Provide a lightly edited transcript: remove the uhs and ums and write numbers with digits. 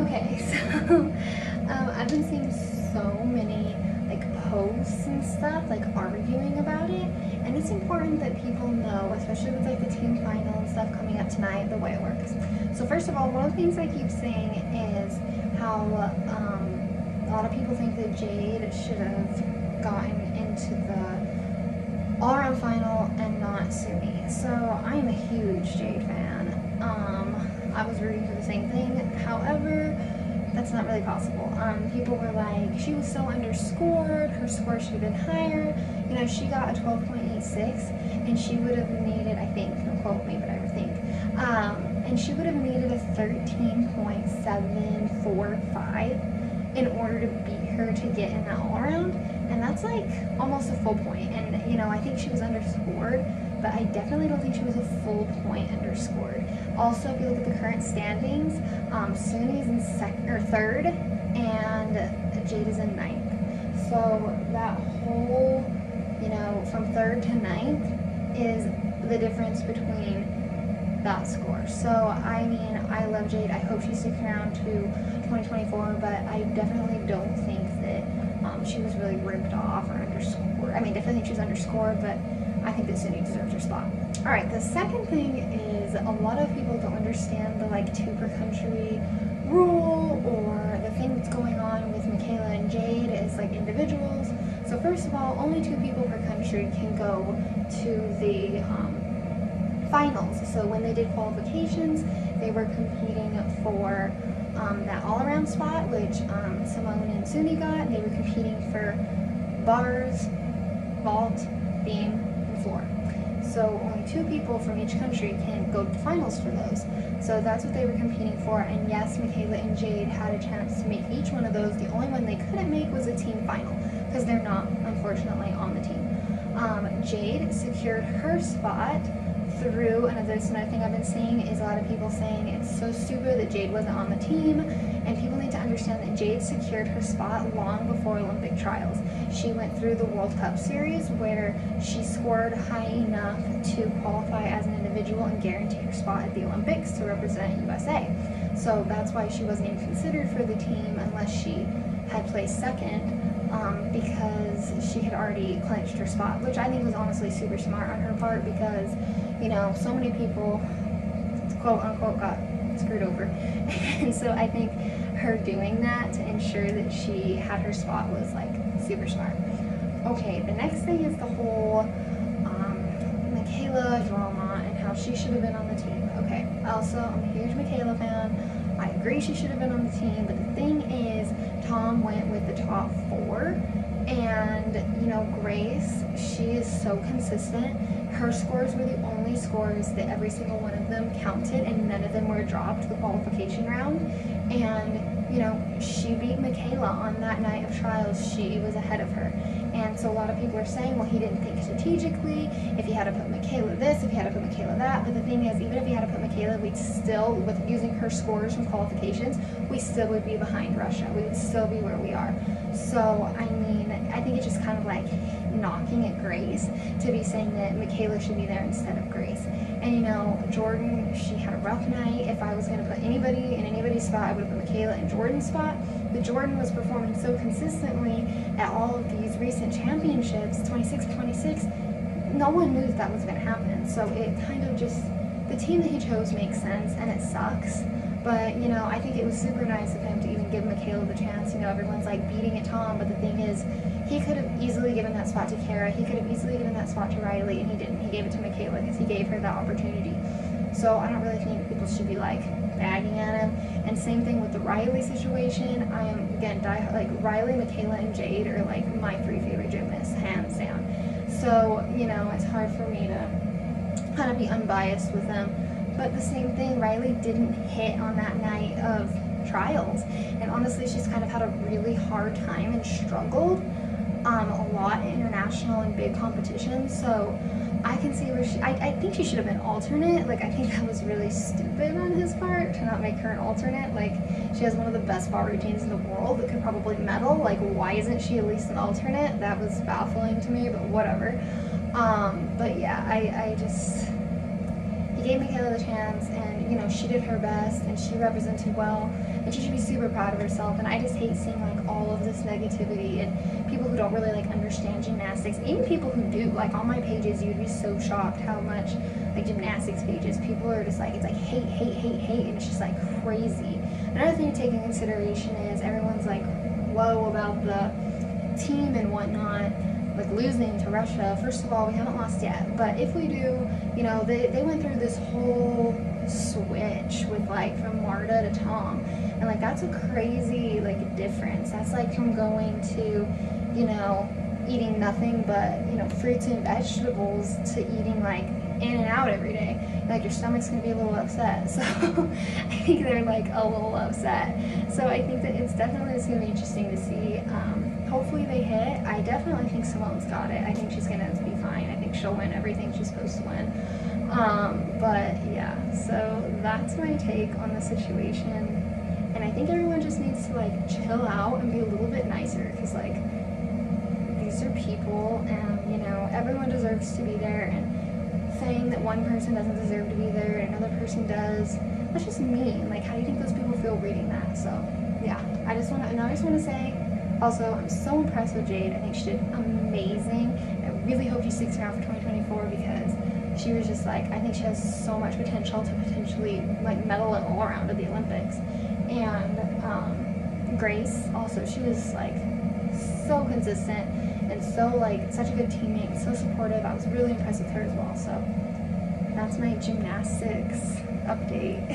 Okay, so I've been seeing so many like posts and stuff like arguing about it, and it's important that people know, especially with like the team final and stuff coming up tonight, the way it works. So first of all, one of the things I keep saying is how a lot of people think that Jade should have gotten into the all-around final and not Sumi. So I am a huge Jade fan. I was rooting for the same thing. However, that's not really possible. People were like, she was so underscored, her score should have been higher. You know, she got a 12.86 and she would have needed, I think, don't quote me, but I would think, and she would have needed a 13.745 in order to beat her to get in that all around. And that's like almost a full point. And, you know, I think she was underscored, but I definitely don't think she was a full point underscored. Also, if you look at the current standings, Suni is in third, and Jade is in ninth. So that whole, you know, from third to ninth is the difference between that score. So, I mean, I love Jade. I hope she sticks around to 2024, but I definitely don't think that she was really ripped off or underscored. I mean, definitely think she was underscored, but I think that Suni deserves her spot. All right, the second thing is a lot of people don't understand the like 2 per country rule, or the thing that's going on with Michaela and Jade is like individuals. So first of all, only 2 people per country can go to the finals. So when they did qualifications, they were competing for that all-around spot, which Simone and Suni got. They were competing for bars, vault, beam, and floor. So only 2 people from each country can go to the finals for those. So that's what they were competing for. And yes, Michaela and Jade had a chance to make each one of those. The only one they couldn't make was a team final because they're not, unfortunately, on the team. Jade secured her spot through, and that's another thing I've been seeing is a lot of people saying it's so stupid that Jade wasn't on the team, and people need to understand that Jade secured her spot long before Olympic trials. She went through the World Cup series where she scored high enough to qualify as an individual and guarantee her spot at the Olympics to represent USA. So that's why she wasn't even considered for the team unless she had placed second, because she had already clinched her spot, which I think was honestly super smart on her part because, you know, so many people, quote unquote, got screwed over. And so I think her doing that to ensure that she had her spot was like super smart. Okay, the next thing is the whole Michaela drama and how she should have been on the team. Okay, also, I'm a huge Michaela fan. I agree she should have been on the team, but the thing is, Tom went with the top 4, and, you know, Grace, she is so consistent. Her scores were the only scores that every single one of them counted, and none of them were dropped the qualification round. And, you know, she beat Michaela on that night of trials. She was ahead of her. And so a lot of people are saying, well, he didn't think strategically, if he had to put Michaela this, if he had to put Michaela that. But the thing is, even if he had to put Michaela, we'd still, with using her scores from qualifications, we still would be behind Russia. We would still be where we are. So, I mean, I think it's just kind of like knocking at Grace to be saying that Michaela should be there instead of Grace. And, you know, Jordan, she had a rough night. If I was going to put anybody in anybody's spot, I would have put Michaela in Jordan's spot. But Jordan was performing so consistently at all of these recent championships, 26, no one knew that was going to happen. So it kind of just, the team that he chose makes sense, and it sucks. But, you know, I think it was super nice of him to even give Michaela the chance. You know, everyone's like beating at Tom, but the thing is, he could have easily given that spot to Kara. He could have easily given that spot to Riley, and he didn't. He gave it to Michaela because he gave her that opportunity. So I don't really think people should be like bagging at him. And same thing with the Riley situation. I am, again, like Riley, Michaela, and Jade are like my 3 favorite gymnasts, hands down. So, you know, it's hard for me to kind of be unbiased with them. But the same thing, Riley didn't hit on that night of trials. And honestly, she's kind of had a really hard time and struggled a lot in international and big competitions. So I can see where I think she should have been alternate. Like, I think that was really stupid on his part to not make her an alternate. Like, she has one of the best bar routines in the world that could probably medal. Like, why isn't she at least an alternate? That was baffling to me, but whatever. But yeah, I just, he gave Michaela the chance, and you know, she did her best and she represented well, and she should be super proud of herself. And I just hate seeing like all of this negativity and people who don't really like understand gymnastics, even people who do. Like on my pages, you'd be so shocked how much like gymnastics pages, people are just like, it's like hate, hate, hate, hate, and it's just like crazy. Another thing to take into consideration is everyone's like whoa about the team and whatnot, like losing to Russia. First of all, we haven't lost yet, but if we do, you know, they went through this whole switch with like from Marta to Tom, and like that's a crazy like difference. That's like from going to, you know, eating nothing but, you know, fruits and vegetables to eating like in and out every day. Like your stomach's gonna be a little upset. So I think they're like a little upset. So I think that it's definitely it's gonna be interesting to see. Hopefully they hit. I definitely think Simone's got it. I think she's gonna be fine. I think she'll win everything she's supposed to win. But yeah, so that's my take on the situation. And I think everyone just needs to like chill out and be a little bit nicer, because like these are people, and you know, everyone deserves to be there, and saying that one person doesn't deserve to be there and another person does, that's just mean. Like, how do you think those people feel reading that? So yeah, I just want to say also, I'm so impressed with Jade. I think she did amazing. I really hope she sticks around for 2024, because she was just like, I think she has so much potential to potentially like medal it all around at the Olympics. And Grace also, she was like so consistent and so like such a good teammate, so supportive. I was really impressed with her as well. So that's my gymnastics update.